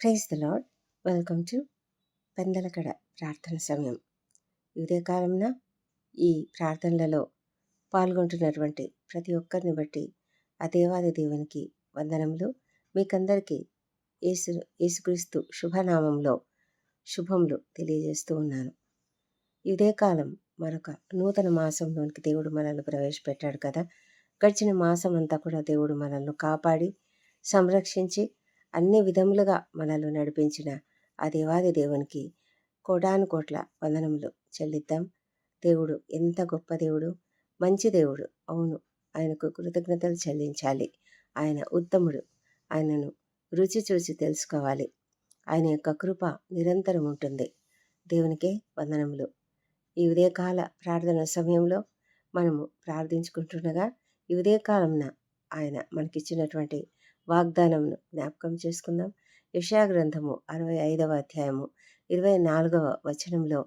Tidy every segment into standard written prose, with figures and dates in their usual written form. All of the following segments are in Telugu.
Praise the Lord. Welcome to పెందలకడ ప్రార్థన సమయం. ఉదయకాలంన ఈ ప్రార్థనలలో పాల్గొంటున్నటువంటి ప్రతి ఒక్కరిని బట్టి ఆ దేవాది దేవునికి వందనములు. మీకందరికీ యేసుక్రీస్తు శుభనామంలో శుభములు తెలియజేస్తూ ఉన్నాను. ఈ ఉదయకాలం మరొక నూతన మాసంలోనికి దేవుడు మనల్ని ప్రవేశపెట్టాడు కదా. గడిచిన మాసం అంతా కూడా దేవుడు మనల్ని కాపాడి సంరక్షించి అన్ని విధములుగా మనల్ని నడిపించిన ఆ దేవాది దేవునికి కోటాను కోట్ల వందనములు చెల్లిద్దాం. దేవుడు ఎంత గొప్ప దేవుడు, మంచి దేవుడు. అవును, ఆయనకు కృతజ్ఞతలు చెల్లించాలి. ఆయన ఉత్తముడు. ఆయనను రుచి చూసి తెలుసుకోవాలి. ఆయన యొక్క కృప నిరంతరం ఉంటుంది. దేవునికే వందనములు. ఈ ఉదయకాల ప్రార్థన సమయంలో మనము ప్రార్థించుకుంటుండగా ఈ ఉదయకాలంన ఆయన మనకిచ్చినటువంటి వాగ్దానంను జ్ఞాపకం చేసుకుందాం. యెషయా గ్రంథము 65వ అధ్యాయము 24వ వచనంలో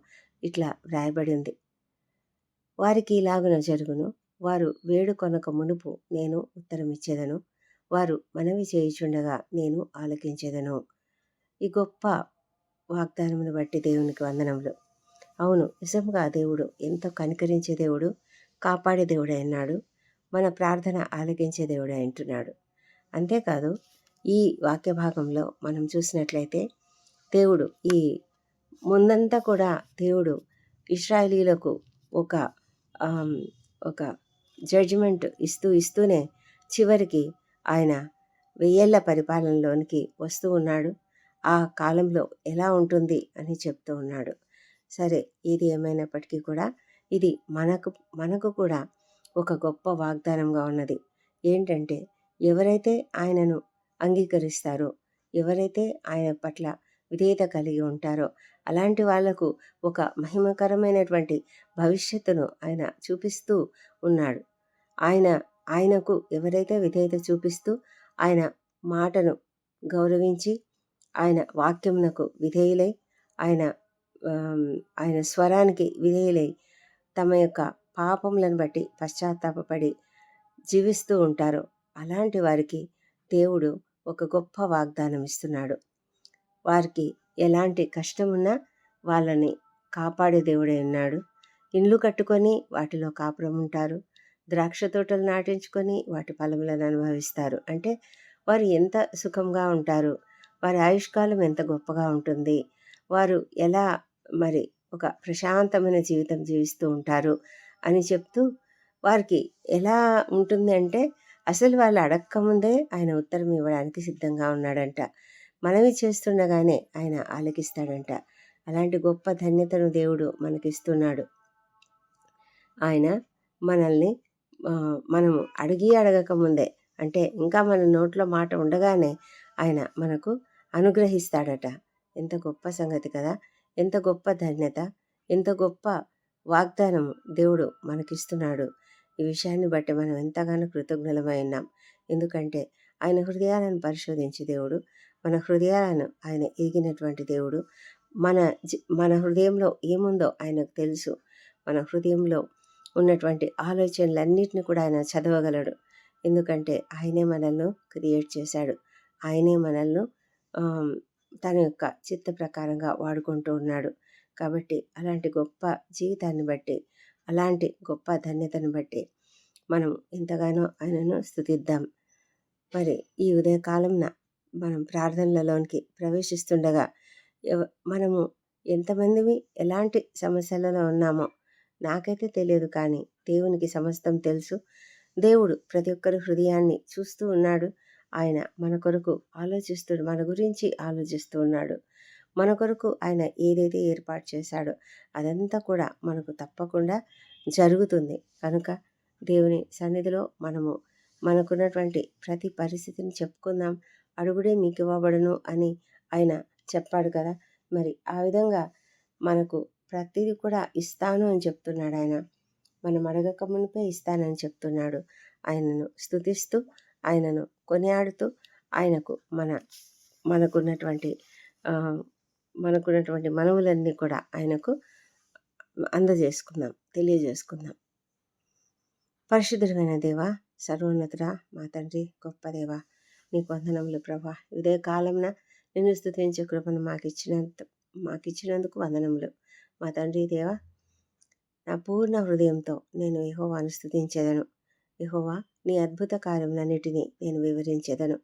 ఇట్లా వ్రాయబడి ఉంది. వారికి ఇలాగున జరుగును, వారు వేడుకొనక మునుపు నేను ఉత్తరమిచ్చేదను, వారు మనవి చేయుచుండగా నేను ఆలకించేదను. ఈ గొప్ప వాగ్దానమును బట్టి దేవునికి వందనములు. అవును, నిజంగా దేవుడు ఎంతో కనికరించే దేవుడు, కాపాడే దేవుడై ఉన్నాడు. మన ప్రార్థన ఆలకించే దేవుడై ఉంటున్నాడు. అంతేకాదు, ఈ వాక్య భాగంలో మనం చూసినట్లయితే దేవుడు ఈ ముందంతా కూడా దేవుడు ఇశ్రాయేలీలకు ఒక ఒక జడ్జిమెంట్ ఇస్తూనే చివరికి ఆయన 1000 ఏళ్ల పరిపాలనలోనికి వస్తూ ఉన్నాడు. ఆ కాలంలో ఎలా ఉంటుంది అని చెప్తూ ఉన్నాడు. సరే, ఏది ఏమైనప్పటికీ కూడా ఇది మనకు కూడా ఒక గొప్ప వాగ్దానంగా ఉన్నది. ఏంటంటే, ఎవరైతే ఆయనను అంగీకరిస్తారో, ఎవరైతే ఆయన పట్ల విధేయత కలిగి ఉంటారో అలాంటి వాళ్లకు ఒక మహిమకరమైనటువంటి భవిష్యత్తును ఆయన చూపిస్తూ ఉన్నాడు. ఆయనకు ఎవరైతే విధేయత చూపిస్తూ ఆయన మాటను గౌరవించి ఆయన వాక్యమునకు విధేయులై ఆయన స్వరానికి విధేయులై తమ యొక్క పాపములను బట్టి పశ్చాత్తాపపడి జీవిస్తూ ఉంటారో అలాంటి వారికి దేవుడు ఒక గొప్ప వాగ్దానం ఇస్తున్నాడు. వారికి ఎలాంటి కష్టమున్నా వాళ్ళని కాపాడే దేవుడై ఉన్నాడు. ఇండ్లు కట్టుకొని వాటిలో కాపురం ఉంటారు. ద్రాక్ష తోటలు నాటించుకొని వాటి ఫలములను అనుభవిస్తారు. అంటే వారు ఎంత సుఖంగా ఉంటారు, వారి ఆయుష్కాలం ఎంత గొప్పగా ఉంటుంది, వారు ఎలా మరి ఒక ప్రశాంతమైన జీవితం జీవిస్తూ ఉంటారు అని చెప్తూ వారికి ఎలా ఉంటుంది అంటే, అసలు వాళ్ళు అడక్కముందే ఆయన ఉత్తరం ఇవ్వడానికి సిద్ధంగా ఉన్నాడంట. మనవి చేస్తుండగానే ఆయన ఆలకిస్తాడంట. అలాంటి గొప్ప ధన్యతను దేవుడు మనకిస్తున్నాడు. ఆయన మనల్ని మనము అడగక ముందే, అంటే ఇంకా మన నోట్లో మాట ఉండగానే ఆయన మనకు అనుగ్రహిస్తాడట. ఎంత గొప్ప సంగతి కదా, ఎంత గొప్ప ధన్యత, ఎంత గొప్ప వాగ్దానము దేవుడు మనకిస్తున్నాడు. ఈ విషయాన్ని బట్టి మనం ఎంతగానో కృతజ్ఞులమై ఉన్నాం. ఎందుకంటే ఆయన హృదయాలను పరిశోధించే దేవుడు, మన హృదయాలను ఆయన ఎరిగినటువంటి దేవుడు. మన హృదయంలో ఏముందో ఆయనకు తెలుసు. మన హృదయంలో ఉన్నటువంటి ఆలోచనలన్నిటిని కూడా ఆయన చదవగలడు. ఎందుకంటే ఆయనే మనల్ని క్రియేట్ చేశాడు. ఆయనే మనల్ని తన యొక్క చిత్త ప్రకారంగా వాడుకుంటూ ఉన్నాడు. కాబట్టి అలాంటి గొప్ప జీవితాన్ని బట్టి, అలాంటి గొప్ప ధన్యతను బట్టి మనం ఎంతగానో ఆయనను స్తుతిద్దాం. మరి ఈ ఉదయకాలంన మనం ప్రార్థనలలోనికి ప్రవేశిస్తుండగా మనము ఎంతమందివి ఎలాంటి సమస్యలలో ఉన్నామో నాకైతే తెలియదు, కానీ దేవునికి సమస్తం తెలుసు. దేవుడు ప్రతి ఒక్కరి హృదయాన్ని చూస్తూ ఉన్నాడు. ఆయన మన కొరకు మన గురించి ఆలోచిస్తూ ఉన్నాడు. మన కొరకు ఆయన ఏదైతే ఏర్పాటు చేశాడో అదంతా కూడా మనకు తప్పకుండా జరుగుతుంది. కనుక దేవుని సన్నిధిలో మనకున్నటువంటి ప్రతి పరిస్థితిని చెప్పుకుందాం. అడుగుడే మీకు ఇవ్వబడును అని ఆయన చెప్పాడు కదా. మరి ఆ విధంగా మనకు ప్రతిదీ కూడా ఇస్తాను అని చెప్తున్నాడు ఆయన. మనం అడగక మునిపే ఇస్తానని చెప్తున్నాడు. ఆయనను స్తుతిస్తూ, ఆయనను కొనియాడుతూ, ఆయనకు మనకున్నటువంటి మనవులన్నీ కూడా ఆయనకు తెలియజేసుకుందాం. పరిశుద్ధుడైన దేవా, సర్వోన్నతుడా, మా తండ్రి, గొప్ప దేవా, నీకు వందనములు ప్రభా. ఇదే కాలంన నిన్ను స్తుతించే కృపను మాకిచ్చినందుకు వందనములు. మా తండ్రి దేవ, నా పూర్ణ హృదయంతో నేను యెహోవాను స్తుతించెదను. యెహోవా, నీ అద్భుత కార్యములన్నిటినీ నేను వివరించెదను.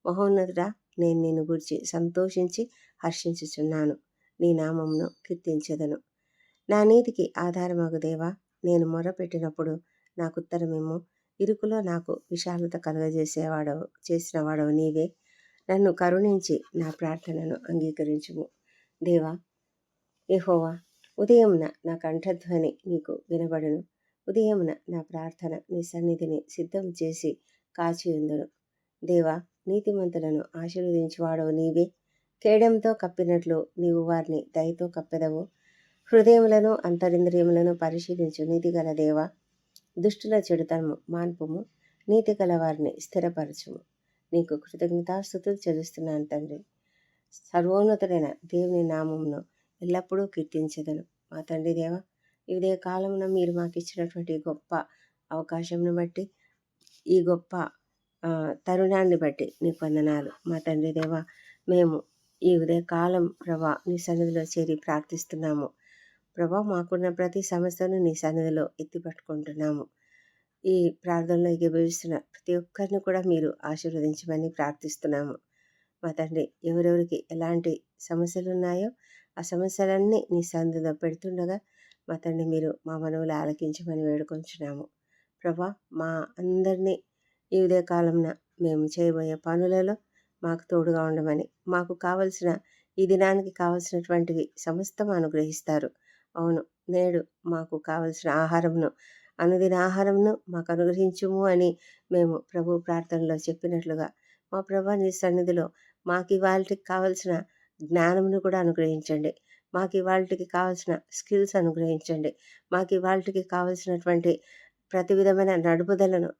మహోన్నతుడా, నేను నిన్ను గూర్చి సంతోషించి హర్షించుచున్నాను. నీ నామమును కీర్తించెదను. నా నీతికి ఆధారమగు దేవా, నేను మొర్రపెట్టినప్పుడు నాకుత్తరమిమ్ము. ఇరుకులో నాకు విశాలత చేసినవాడవు నీవే. నన్ను కరుణించి నా ప్రార్థనను అంగీకరించుము. దేవా యెహోవా, ఉదయమున నా కంఠధ్వని నీకు వినబడును. ఉదయమున నా ప్రార్థన నీ సన్నిధిని సిద్ధం చేసి కాచియుందును. దేవా, నీతిమంతులను ఆశీర్వదించువాడవు నీవే. కేడంతో కప్పినట్లు నీవు వారిని దయతో కప్పెదవు. హృదయములను అంతరింద్రియములను పరిశీలించు నీతిగల దేవా, దుష్టుల చెడుతనము మాన్పుము. నీతి గల వారిని స్థిరపరచుము. నీకు కృతజ్ఞతాస్తుతులు చెల్లిస్తున్నాను తండ్రి. సర్వోన్నతుడైన దేవుని నామమును ఎల్లప్పుడూ కీర్తించెదను. మా తండ్రి దేవ, ఇదే కాలమున మీరు మాకు ఇచ్చినటువంటి గొప్ప అవకాశంను బట్టి, ఈ గొప్ప తరుణాన్ని బట్టి నీకు వందనాలు. మా తండ్రి దేవ, మేము ఈ ఉదయకాలం ప్రభా నీ సన్నిధిలో చేరి ప్రార్థిస్తున్నాము. ప్రభా, మాకున్న ప్రతి సమస్యను నీ సన్నిధిలో ఎత్తిపట్టుకుంటున్నాము. ఈ ప్రార్థనలో ఏకీభవిస్తున్న ప్రతి ఒక్కరిని కూడా మీరు ఆశీర్వదించమని ప్రార్థిస్తున్నాము. మా తండ్రి, ఎవరెవరికి ఎలాంటి సమస్యలు ఉన్నాయో ఆ సమస్యలన్నీ నీ సన్నిధిలో పెడుతుండగా మా తండ్రి మీరు మా మనవులు ఆలకించమని వేడుకొంచున్నాము. ప్రభా, మా అందరినీ ఈ ఉదయకాలంన మేము చేయబోయే పనులలో మాకు తోడుగా ఉండమని, మాకు కావలసిన ఈ దినానికి కావలసినటువంటివి సమస్తం అనుగ్రహిస్తారు. అవును, నేడు మాకు కావలసిన ఆహారమును, అనుదిన ఆహారమును మాకు అనుగ్రహించుము అని మేము ప్రభు ప్రార్థనలో చెప్పినట్లుగా మా ప్రభా నీ సన్నిధిలో మాకు ఇవాళకి కావలసిన జ్ఞానమును కూడా అనుగ్రహించండి. మాకు ఇవాళకి కావలసిన స్కిల్స్ అనుగ్రహించండి. మాకు ఇవాళకి కావలసినటువంటి ప్రతి విధమైన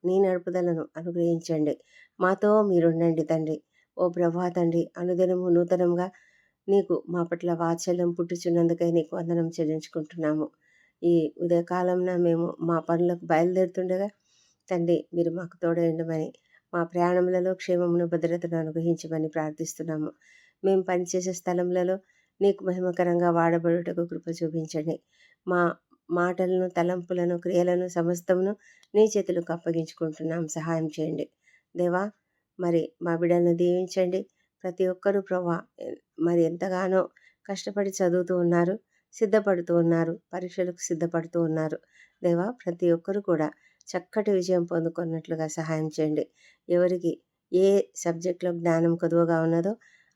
నీ నడుపుదలను అనుగ్రహించండి. మాతో మీరుండండి తండ్రి. ఓ ప్రభా తండ్రి, అనుదినము నూతనంగా నీకు మా పట్ల వాత్సల్యం పుట్టుచున్నందుకై నీకు వందనం చెల్లించుకుంటున్నాము. ఈ ఉదయకాలంన మేము మా పనులకు బయలుదేరుతుండగా తండ్రి మీరు మాకు తోడైండమని, మా ప్రయాణములలో క్షేమమును భద్రతను అనుగ్రహించమని ప్రార్థిస్తున్నాము. మేము పనిచేసే స్థలములలో నీకు మహిమకరంగా వాడబడుటకు కృప చూపించండి. మా మాటలను, తలంపులను, క్రియలను సమస్తమును నీ చేతులకు అప్పగించుకుంటున్నాం. సహాయం చేయండి దేవా. మరి మా బిడ్డలను దీవించండి. ప్రతి ఒక్కరూ ప్రభా మరి ఎంతగానో కష్టపడి చదువుతూ ఉన్నారు, సిద్ధపడుతూ ఉన్నారు, పరీక్షలకు సిద్ధపడుతూ ఉన్నారు. దేవా, ప్రతి ఒక్కరు కూడా చక్కటి విజయం పొందుకున్నట్లుగా సహాయం చేయండి. ఎవరికి ఏ సబ్జెక్టులో జ్ఞానం కొదువగా ఉన్నదో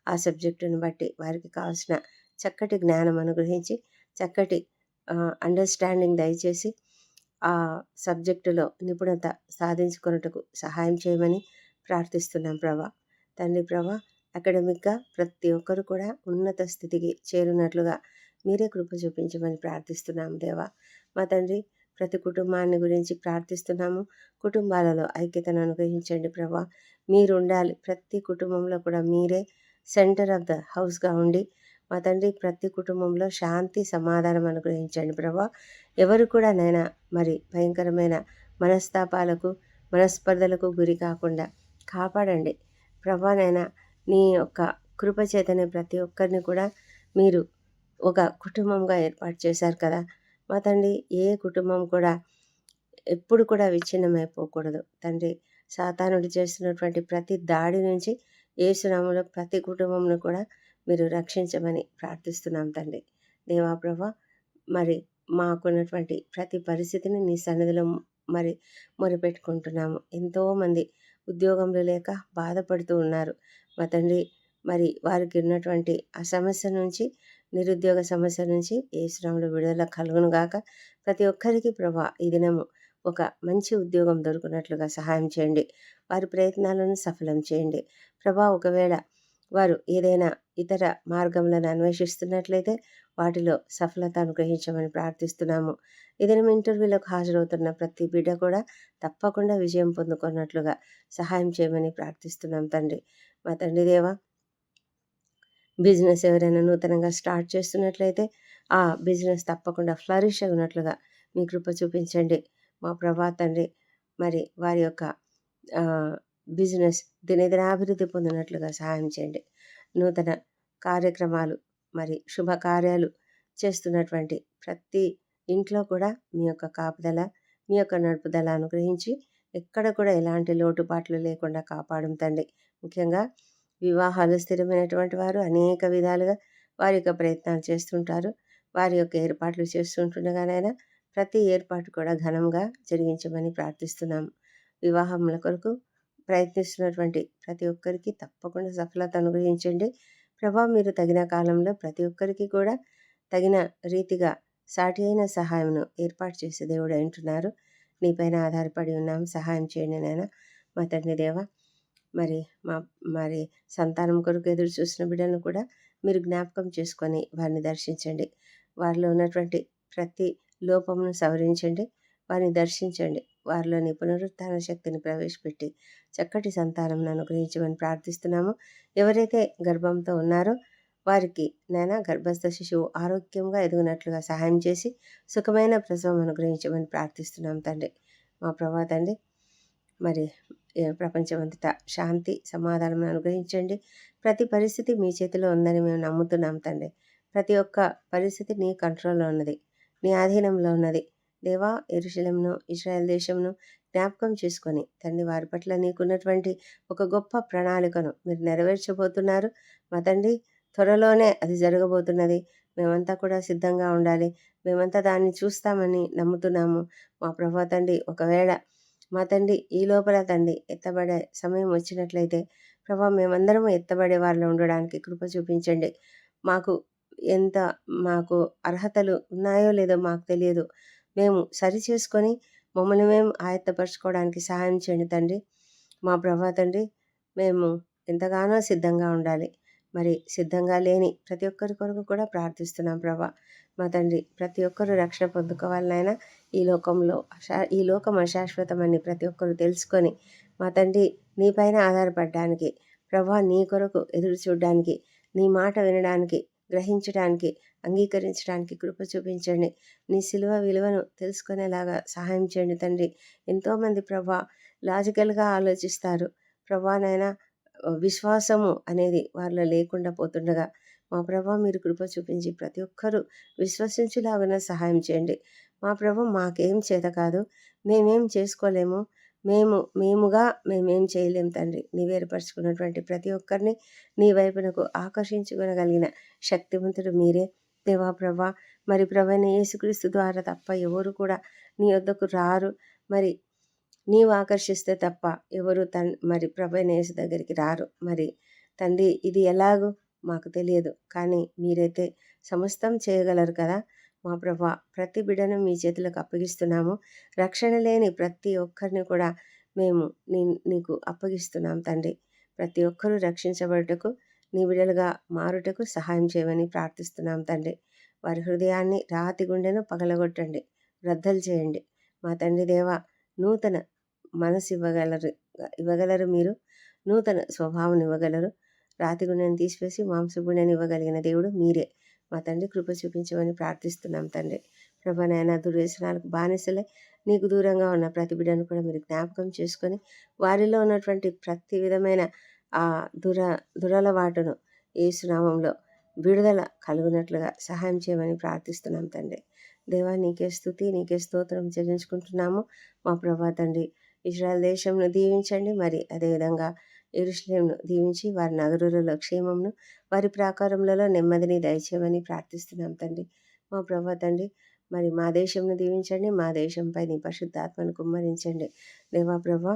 ఆ సబ్జెక్టును బట్టి వారికి కావాల్సిన చక్కటి జ్ఞానం అనుగ్రహించి, చక్కటి అండర్స్టాండింగ్ దయచేసి ఆ సబ్జెక్టులో నిపుణత సాధించుకొనుటకు సహాయం చేయమని ప్రార్థిస్తున్నాం ప్రభా. తండ్రి ప్రభా, అకాడమిక్గా ప్రతి ఒక్కరు కూడా ఉన్నత స్థితికి చేరున్నట్లుగా మీరే కృప చూపించమని ప్రార్థిస్తున్నాం దేవా. మా తండ్రి, ప్రతి కుటుంబాన్ని గురించి ప్రార్థిస్తున్నాము. కుటుంబాలలో ఐక్యతను అనుగ్రహించండి ప్రభా. మీరు ఉండాలి. ప్రతి కుటుంబంలో కూడా మీరే సెంటర్ ఆఫ్ ద హౌస్గా ఉండి మా తండ్రి ప్రతి కుటుంబంలో శాంతి సమాధానం అనుగ్రహించండి ప్రభా. ఎవరు కూడా నైనా మరి భయంకరమైన మనస్తాపాలకు, మనస్పర్ధలకు గురి కాకుండా కాపాడండి ప్రభా. నైనా నీ యొక్క కృప చేతనే ప్రతి ఒక్కరిని కూడా మీరు ఒక కుటుంబంగా ఏర్పాటు చేశారు కదా మా తండ్రి. ఏ కుటుంబం కూడా ఎప్పుడు కూడా విచ్ఛిన్నమైపోకూడదు తండ్రి. సాతానుడు చేస్తున్నటువంటి ప్రతి దాడి నుంచి యేసునామములో ప్రతి కుటుంబంను కూడా మీరు రక్షించమని ప్రార్థిస్తున్నాం తండ్రి. దేవా ప్రభా, మరి మాకున్నటువంటి ప్రతి పరిస్థితిని నీ సన్నిధిలో మరి మొరపెట్టుకుంటున్నాము. ఎంతోమంది ఉద్యోగంలో లేక బాధపడుతూ ఉన్నారు మా తండ్రి. మరి వారికి ఉన్నటువంటి ఆ సమస్య నుంచి, నిరుద్యోగ సమస్య నుంచి యేసునామములో విడుదల కలుగును గాక. ప్రతి ఒక్కరికి ప్రభా ఈ దినము ఒక మంచి ఉద్యోగం దొరికినట్లుగా సహాయం చేయండి. వారి ప్రయత్నాలను సఫలం చేయండి ప్రభా. ఒకవేళ వారు ఏదైనా ఇతర మార్గములను అన్వేషిస్తున్నట్లయితే వాటిలో సఫలత అనుగ్రహించమని ప్రార్థిస్తున్నాము. ఏదైనా ఇంటర్వ్యూలకు హాజరవుతున్న ప్రతి బిడ్డ కూడా తప్పకుండా విజయం పొందుకున్నట్లుగా సహాయం చేయమని ప్రార్థిస్తున్నాం తండ్రి. మా తండ్రి దేవా, బిజినెస్ ఎవరైనా నూతనంగా స్టార్ట్ చేస్తున్నట్లయితే ఆ బిజినెస్ తప్పకుండా ఫ్లరిష్ అయినట్లుగా మీ కృప చూపించండి మా ప్రభా తండ్రి. మరి వారి యొక్క బిజినెస్ దినదినాభివృద్ధి పొందినట్లుగా సహాయం చేయండి. నూతన కార్యక్రమాలు మరి శుభకార్యాలు చేస్తున్నటువంటి ప్రతి ఇంట్లో కూడా మీ యొక్క కాపుదల, మీ యొక్క నడుపుదల అనుగ్రహించి ఎక్కడ కూడా ఎలాంటి లోటుపాట్లు లేకుండా కాపాడం తండ్రి. ముఖ్యంగా వివాహాలు స్థిరమైనటువంటి వారు అనేక విధాలుగా వారి యొక్క ప్రయత్నాలు చేస్తుంటారు. వారి యొక్క ఏర్పాట్లు చేస్తుంటుండగానైనా ప్రతి ఏర్పాటు కూడా ఘనంగా జరిగించమని ప్రార్థిస్తున్నాము. వివాహముల కొరకు ప్రయత్నిస్తున్నటువంటి ప్రతి ఒక్కరికి తప్పకుండా సఫలత అనుగ్రహించండి. ప్రభా, మీరు తగిన కాలంలో ప్రతి ఒక్కరికి కూడా తగిన రీతిగా సాటి అయిన సహాయమును ఏర్పాటు చేసే దేవుడు అంటున్నారు. నీపైన ఆధారపడి ఉన్నాం, సహాయం చేయండి నాయనా. మా తండ్రి దేవ, మరి మరి సంతానం కొరకు ఎదురు చూసిన బిడ్డలను కూడా మీరు జ్ఞాపకం చేసుకొని వారిని దర్శించండి. వారిలో ఉన్నటువంటి ప్రతి లోపమును సవరించండి, వారిని దర్శించండి. వారిలోని పునరుత్థాన శక్తిని ప్రవేశపెట్టి చక్కటి సంతానం అనుగ్రహించమని ప్రార్థిస్తున్నాము. ఎవరైతే గర్భంతో ఉన్నారో వారికి నాయనా గర్భస్థ శిశువు ఆరోగ్యంగా ఎదుగునట్లుగా సహాయం చేసి సుఖమైన ప్రసవం అనుగ్రహించమని ప్రార్థిస్తున్నాం తండ్రి. మా ప్రభా తండ్రి, మరి ప్రపంచమంతటా శాంతి సమాధానం అనుగ్రహించండి. ప్రతి పరిస్థితి మీ చేతిలో ఉందని మేము నమ్ముతున్నాం తండ్రి. ప్రతి ఒక్క పరిస్థితి నీ కంట్రోల్లో ఉన్నది, నీ ఆధీనంలో ఉన్నది. దేవా, యెరూషలేమును, ఇశ్రాయేల్ దేశంను జ్ఞాపకం చేసుకొని తండ్రి, వారి పట్ల నీకున్నటువంటి ఒక గొప్ప ప్రణాళికను మీరు నెరవేర్చబోతున్నారు. మా తండ్రి, త్వరలోనే అది జరగబోతున్నది. మేమంతా కూడా సిద్ధంగా ఉండాలి. మేమంతా దాన్ని చూస్తామని నమ్ముతున్నాము. మా ప్రభా తండ్రి, ఒకవేళ మా తండ్రి ఈ లోపల తండ్రి ఎత్తబడే సమయం వచ్చినట్లయితే ప్రభా, మేమందరము ఎత్తబడే వారిలో ఉండడానికి కృప చూపించండి. మాకు ఎంత మాకు అర్హతలు ఉన్నాయో లేదో మాకు తెలియదు. మేము సరి చేసుకొని మమ్మల్ని మేము ఆయత్తపరచుకోవడానికి సహాయం చేయండి తండ్రి. మా ప్రభా తండ్రి, మేము ఎంతగానో సిద్ధంగా ఉండాలి. మరి సిద్ధంగా లేని ప్రతి ఒక్కరి కొరకు కూడా ప్రార్థిస్తున్నాం ప్రభా. మా తండ్రి, ప్రతి ఒక్కరూ రక్షణ పొందుకోవాలనైనా ఈ లోకం అశాశ్వతమని ప్రతి ఒక్కరూ తెలుసుకొని మా తండ్రి నీపైన ఆధారపడడానికి ప్రభా, నీ కొరకు ఎదురు చూడడానికి, నీ మాట వినడానికి, గ్రహించడానికి, అంగీకరించడానికి కృప చూపించండి. నీ సిలువ విలువను తెలుసుకునేలాగా సహాయం చేయండి తండ్రి. ఎంతోమంది ప్రభా లాజికల్గా ఆలోచిస్తారు ప్రభా నాయనా, విశ్వాసము అనేది వారిలో లేకుండా పోతుండగా మా ప్రభా, మీరు కృప చూపించి ప్రతి ఒక్కరూ విశ్వసించులాగా సహాయం చేయండి. మా ప్రభా, మాకేం చేత కాదు, మేమేం చేసుకోలేము, మేమేం చేయలేం తండ్రి. నీవు ఏర్పరచుకున్నటువంటి ప్రతి ఒక్కరిని నీ వైపునకు ఆకర్షించుకొనగలిగిన శక్తివంతుడు మీరే దేవా ప్రభా. మరి ప్రభువైన యేసుక్రీస్తు ద్వారా తప్ప ఎవరు కూడా నీ వద్దకు రారు. మరి నీవు ఆకర్షిస్తే తప్ప ఎవరు మరి ప్రభువైన యేసు దగ్గరికి రారు. మరి తండ్రి, ఇది ఎలాగో మాకు తెలియదు, కానీ మీరైతే సమస్తం చేయగలరు కదా. మా ప్రభా, ప్రతి బిడ్డను మీ చేతులకు అప్పగిస్తున్నాము. రక్షణ లేని ప్రతి ఒక్కరిని కూడా మేము నీకు అప్పగిస్తున్నాం తండ్రి. ప్రతి ఒక్కరూ రక్షించబడుటకు, నీ బిడ్డలుగా మారుటకు సహాయం చేయమని ప్రార్థిస్తున్నాం తండ్రి. వారి హృదయాన్ని, రాతి గుండెను పగలగొట్టండి, రద్దలు చేయండి. మా తండ్రి దేవ, నూతన మనసు ఇవ్వగలరు మీరు, నూతన స్వభావం ఇవ్వగలరు. రాతి గుండెని తీసివేసి మాంస గుండెని ఇవ్వగలిగిన దేవుడు మీరే. మా తండ్రి, కృప చూపించమని ప్రార్థిస్తున్నాం తండ్రి. ప్రభా నాయనా, దుర్వ్యసనాలకు బానిసలే నీకు దూరంగా ఉన్న ప్రతి బిడ్డను కూడా మీరు జ్ఞాపకం చేసుకొని వారిలో ఉన్నటువంటి ప్రతి విధమైన ఆ దురలవాటును యేసునామంలో విడుదల కలుగునట్లుగా సహాయం చేయమని ప్రార్థిస్తున్నాం తండ్రి. దేవా, నీకే స్తుతి, నీకే స్తోత్రం చెల్లించుకుంటున్నాము. మా ప్రభా తండ్రి, ఇశ్రాయేల్ దేశంను దీవించండి. మరి అదేవిధంగా యెరూషలేమును దీవించి వారి నగరులలో క్షేమమును, వారి ప్రాకారములలో నెమ్మదిని దయచేయమని ప్రార్థిస్తున్నాం తండ్రి. మా ప్రభా తండ్రి, మరి మా దేశంను దీవించండి. మా దేశంపై నీ పరిశుద్ధాత్మను కుమ్మరించండి. దేవా ప్రభా,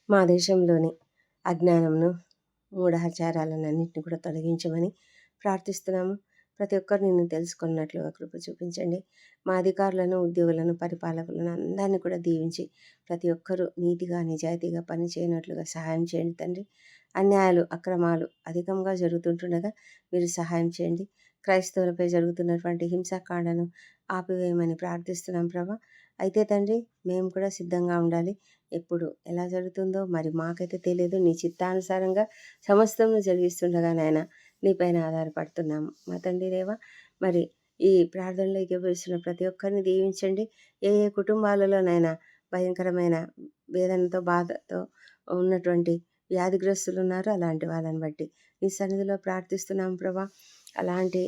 మా దేశంలోని అజ్ఞానమును, మూఢాచారాలన్నింటినీ కూడా తొలగించమని ప్రార్థిస్తున్నాము. ప్రతి ఒక్కరు నిన్ను తెలుసుకున్నట్లుగా కృప చూపించండి. మా అధికారులను, ఉద్యోగులను, పరిపాలకులను అందరినీ కూడా దీవించి ప్రతి ఒక్కరూ నీతిగా, నిజాయితీగా పనిచేయనట్లుగా సహాయం చేయండి తండ్రి. అన్యాయాలు, అక్రమాలు అధికంగా జరుగుతుంటుండగా మీరు సహాయం చేయండి. క్రైస్తవులపై జరుగుతున్నటువంటి హింసాకాండను ఆపివేయమని ప్రార్థిస్తున్నాం ప్రభా. అయితే తండ్రి, మేము కూడా సిద్ధంగా ఉండాలి. ఎప్పుడు ఎలా జరుగుతుందో మరి మాకైతే తెలియదు. నీ చిత్తానుసారంగా సమస్తము జరిగిస్తుండగా నాయన నీపైన ఆధారపడుతున్నాము. మా తండ్రి దేవా, మరి ఈ ప్రార్థనలో ఎగవేస్తున్న ప్రతి ఒక్కరిని దీవించండి. ఏ కుటుంబాలలోనైనా భయంకరమైన వేదనతో, బాధతో ఉన్నటువంటి వ్యాధిగ్రస్తులున్నారో అలాంటి వాళ్ళని బట్టి నీ సన్నిధిలో ప్రార్థిస్తున్నాం ప్రభా. అలాంటి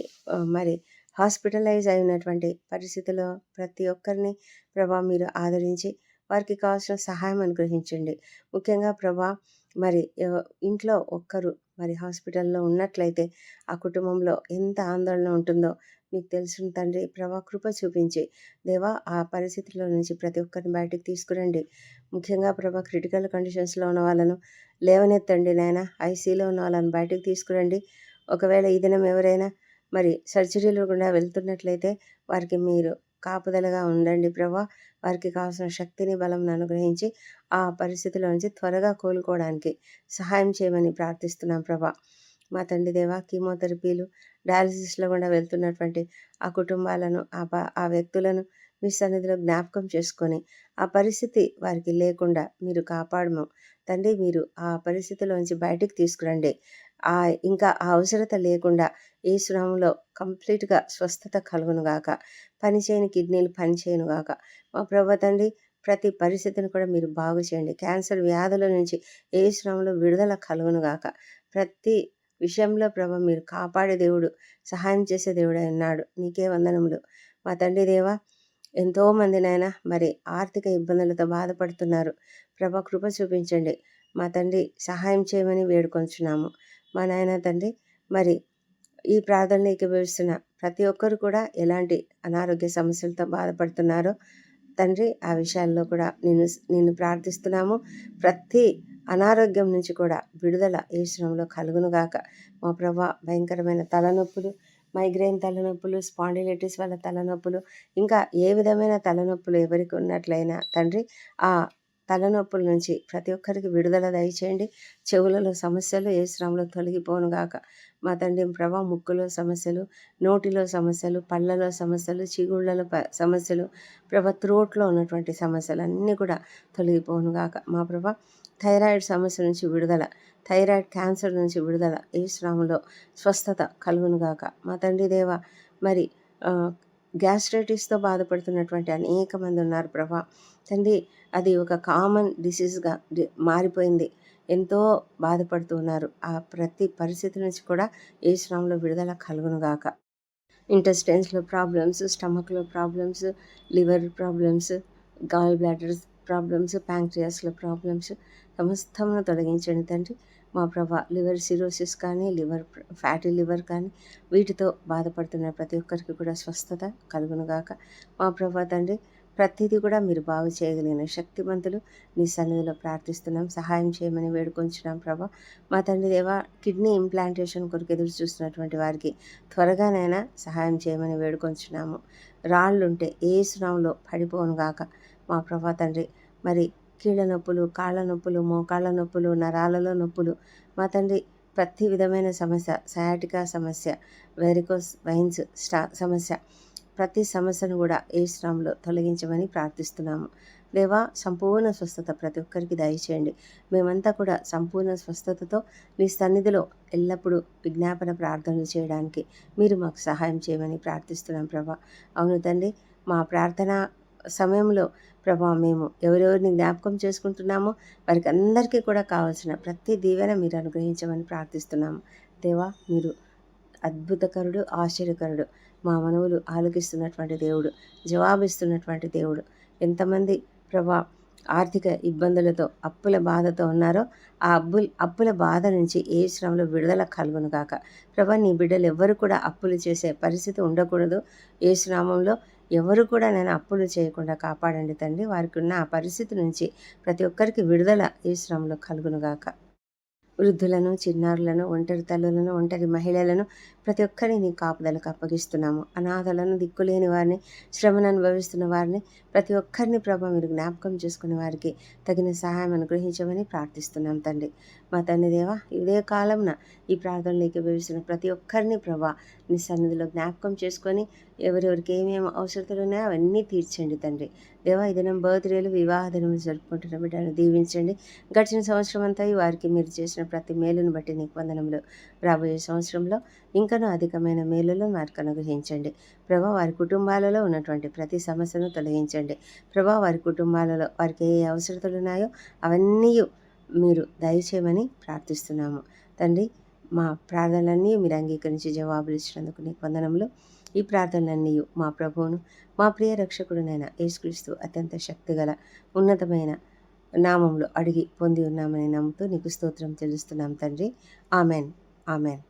మరి హాస్పిటలైజ్ అయినటువంటి పరిస్థితిలో ప్రతి ఒక్కరిని ప్రభా మీరు ఆదరించి వారికి కావాల్సిన సహాయం అనుగ్రహించండి. ముఖ్యంగా ప్రభా మరి ఇంట్లో ఒక్కరు మరి హాస్పిటల్‌లో ఉన్నట్లయితే ఆ కుటుంబంలో ఎంత ఆందోళన ఉంటుందో మీకు తెలుసును తండ్రి. ప్రభా కృప చూపించి దేవా ఆ పరిస్థితుల్లో నుంచి ప్రతి ఒక్కరిని బయటికి తీసుకురండి. ముఖ్యంగా ప్రభా క్రిటికల్ కండిషన్స్‌లో ఉన్న వాళ్ళను లేవనెత్తండి నాయన. ఐసీయూలో ఉన్న వాళ్ళని బయటికి తీసుకురండి. ఒకవేళ ఈ దినం ఎవరైనా మరి సర్జరీలు గుండా వెళ్తున్నట్లయితే వారికి మీరు కాపుదలగా ఉండండి ప్రభా. వారికి కావాల్సిన శక్తిని, బలంను అనుగ్రహించి ఆ పరిస్థితిలో నుంచి త్వరగా కోలుకోవడానికి సహాయం చేయమని ప్రార్థిస్తున్నాం ప్రభా. మా తండ్రి దేవ, కీమోథెరపీలు, డయాలిసిస్‌లో గుండా వెళ్తున్నటువంటి ఆ కుటుంబాలను, ఆ వ్యక్తులను మీ సన్నిధిలో జ్ఞాపకం చేసుకొని, ఆ పరిస్థితి వారికి లేకుండా మీరు కాపాడము తండ్రి. మీరు ఆ పరిస్థితిలోంచి బయటికి తీసుకురండి. ఇంకా ఆ అవసరత లేకుండా యేసు నామములో కంప్లీట్‌గా స్వస్థత కలుగునుగాక. పనిచేయని కిడ్నీలు పనిచేయునుగాక. మా ప్రభువా తండ్రి, ప్రతి పరిస్థితిని కూడా మీరు బాగు చేయండి. క్యాన్సర్ వ్యాధుల నుంచి యేసు నామములో విడుదల కలుగునుగాక. ప్రతి విషయంలో ప్రభా మీరు కాపాడే దేవుడు, సహాయం చేసే దేవుడై ఉన్నాడు. నీకే వందనములు. మా తండ్రి దేవా, ఎంతోమంది నాయన మరి ఆర్థిక ఇబ్బందులతో బాధపడుతున్నారు. ప్రభా కృప చూపించండి. మా తండ్రి సహాయం చేయమని వేడుకొంచున్నాము. మా నాయన తండ్రి, మరి ఈ ప్రార్థనలో ఏకీభవిస్తున్న ప్రతి ఒక్కరు కూడా ఎలాంటి అనారోగ్య సమస్యలతో బాధపడుతున్నారో తండ్రి, ఆ విషయాల్లో కూడా నిన్ను ప్రార్థిస్తున్నాము. ప్రతి అనారోగ్యం నుంచి కూడా విడుదల యేసు నామములో కలుగునుగాక. మా ప్రభా భయంకరమైన తలనొప్పులు, మైగ్రేన్ తలనొప్పులు, స్పాండిలైటిస్ వల్ల తలనొప్పులు, ఇంకా ఏ విధమైన తలనొప్పులు ఎవరికి ఉన్నట్లయినా తండ్రి, ఆ తలనొప్పుల నుంచి ప్రతి ఒక్కరికి విడుదల దయచేయండి. చెవులలో సమస్యలు యేసు నామములో తొలగిపోనుగాక. మా తండ్రి ప్రభా, ముక్కులో సమస్యలు, నోటిలో సమస్యలు, పళ్ళలో సమస్యలు, చిగుళ్ళలో సమస్యలు, ప్రభా త్రోట్లో ఉన్నటువంటి సమస్యలన్నీ కూడా తొలగిపోనుగాక. మా ప్రభా థైరాయిడ్ సమస్య నుంచి విడుదల, థైరాయిడ్ క్యాన్సర్ నుంచి విడుదల యేసు నామములో స్వస్థత కలుగునుగాక. మా తండ్రి దేవ, మరి గ్యాస్ట్రైటిస్‌తో బాధపడుతున్నటువంటి అనేక మంది ఉన్నారు ప్రభా. తండ్రి, అది ఒక కామన్ డిసీజ్‌గా మారిపోయింది. ఎంతో బాధపడుతూ ఉన్నారు. ఆ ప్రతి పరిస్థితి నుంచి కూడా యేసు నామములో విడుదల కలుగునుగాక. ఇంటెస్టైన్స్‌లో ప్రాబ్లమ్స్, స్టమక్‌లో problems, liver problems, gall bladders problems, ప్యాంక్రియాస్‌లో ప్రాబ్లమ్స్ సమస్తమును తొలగించండి తండ్రి. మా ప్రభా లివర్ సిరోసిస్ కానీ, ఫ్యాటీ లివర్ కానీ, వీటితో బాధపడుతున్న ప్రతి ఒక్కరికి కూడా స్వస్థత కలుగునుగాక. మా ప్రభా తండ్రి, ప్రతిదీ కూడా మీరు బాగు చేయగలిగిన శక్తిమంతులు. నీ సన్నిధిలో ప్రార్థిస్తున్నాం. సహాయం చేయమని వేడుకొంచున్నాం ప్రభా. మా తండ్రి దేవ, కిడ్నీ ఇంప్లాంటేషన్ కొరకు ఎదురు చూస్తున్నటువంటి వారికి త్వరగానైనా సహాయం చేయమని వేడుకొంచున్నాము. రాళ్ళుంటే యేసు నామములో పడిపోనుగాక. మా ప్రభా తండ్రి, మరి కీళ్ళ నొప్పులు, కాళ్ళ నొప్పులు, మోకాళ్ళ నొప్పులు, నరాలలో నొప్పులు, మా తండ్రి ప్రతి విధమైన సమస్య, సయాటికా సమస్య, వెరికోస్ వెయిన్స్ సమస్య, ప్రతి సమస్యను కూడా యేసు నామములో తొలగించమని ప్రార్థిస్తున్నాము. దేవా, సంపూర్ణ స్వస్థత ప్రతి ఒక్కరికి దయచేయండి. మేమంతా కూడా సంపూర్ణ స్వస్థతతో నీ సన్నిధిలో ఎల్లప్పుడూ విజ్ఞాపన ప్రార్థనలు చేయడానికి మీరు మాకు సహాయం చేయమని ప్రార్థిస్తున్నాం ప్రభా. అవును తండ్రి, మా ప్రార్థన సమయంలో ప్రభా మేము ఎవరెవరిని జ్ఞాపకం చేసుకుంటున్నామో వారికి అందరికీ కూడా కావాల్సిన ప్రతి దీవెన మీరు అనుగ్రహించమని ప్రార్థిస్తున్నాము. దేవా, మీరు అద్భుతకరుడు, ఆశ్చర్యకరుడు. మా మనవులు ఆలకిస్తున్నటువంటి దేవుడు, జవాబిస్తున్నటువంటి దేవుడు. ఎంతమంది ప్రభా ఆర్థిక ఇబ్బందులతో, అప్పుల బాధతో ఉన్నారో ఆ అప్పుల బాధ నుంచి యేసు నామములో విడుదల కలుగునుగాక. ప్రభా, నీ బిడ్డలు ఎవ్వరు కూడా అప్పులు చేసే పరిస్థితి ఉండకూడదు. యేసు నామములో ఎవరు కూడా నేను అప్పులు చేయకుండా కాపాడండి తండ్రి. వారికి ఉన్న ఆ పరిస్థితి నుంచి ప్రతి ఒక్కరికి విడుదల యేసు నామములో కలుగునుగాక. వృద్ధులను, చిన్నారులను, ఒంటరి తల్లులను, ఒంటరి మహిళలను ప్రతి ఒక్కరిని నీ కాపుదలకు అప్పగిస్తున్నాము. అనాథలను, దిక్కులేని వారిని, శ్రమను అనుభవిస్తున్న వారిని ప్రతి ఒక్కరిని ప్రభా మీరు జ్ఞాపకం చేసుకునే వారికి తగిన సహాయం అనుగ్రహించమని ప్రార్థిస్తున్నాం తండ్రి. మా తండ్రి దేవ, ఇదే కాలంన ఈ ప్రార్థనలు ఏకీభవిస్తున్న ప్రతి ఒక్కరిని ప్రభా నీ సన్నిధిలో జ్ఞాపకం చేసుకొని ఎవరెవరికి ఏమేమి అవసరతలు ఉన్నాయో అవన్నీ తీర్చండి తండ్రి. దేవా, ఈ దినం బర్త్డేలు, వివాహ దినములు జరుపుకుంటున్న బిడ్డలను దీవించండి. గడిచిన సంవత్సరం అంతా వారికి మీరు చేసిన ప్రతి మేలును బట్టి నీకు వందనములు. రాబోయే సంవత్సరంలో ఇంకనూ అధికమైన మేలులను వారికి అనుగ్రహించండి. ప్రభా, వారి కుటుంబాలలో ఉన్నటువంటి ప్రతి సమస్యను తొలగించండి. ప్రభా, వారి కుటుంబాలలో వారికి ఏ అవసరతలు ఉన్నాయో అవన్నీ మీరు దయచేయమని ప్రార్థిస్తున్నాము. తండ్రి, మా ప్రార్థనలన్నీ మీరు అంగీకరించి జవాబులు ఇచ్చినందుకు నీకు వందనములు. ఈ ప్రార్థనలన్నీ మా ప్రభువును మా ప్రియ రక్షకుడునైన యేసుక్రీస్తు అత్యంత శక్తిగల ఉన్నతమైన నామంలో అడిగి పొంది ఉన్నామని నమ్ముతూ నీకు స్తోత్రం చెల్లిస్తున్నాం తండ్రి. ఆమెన్. ఆమెన్.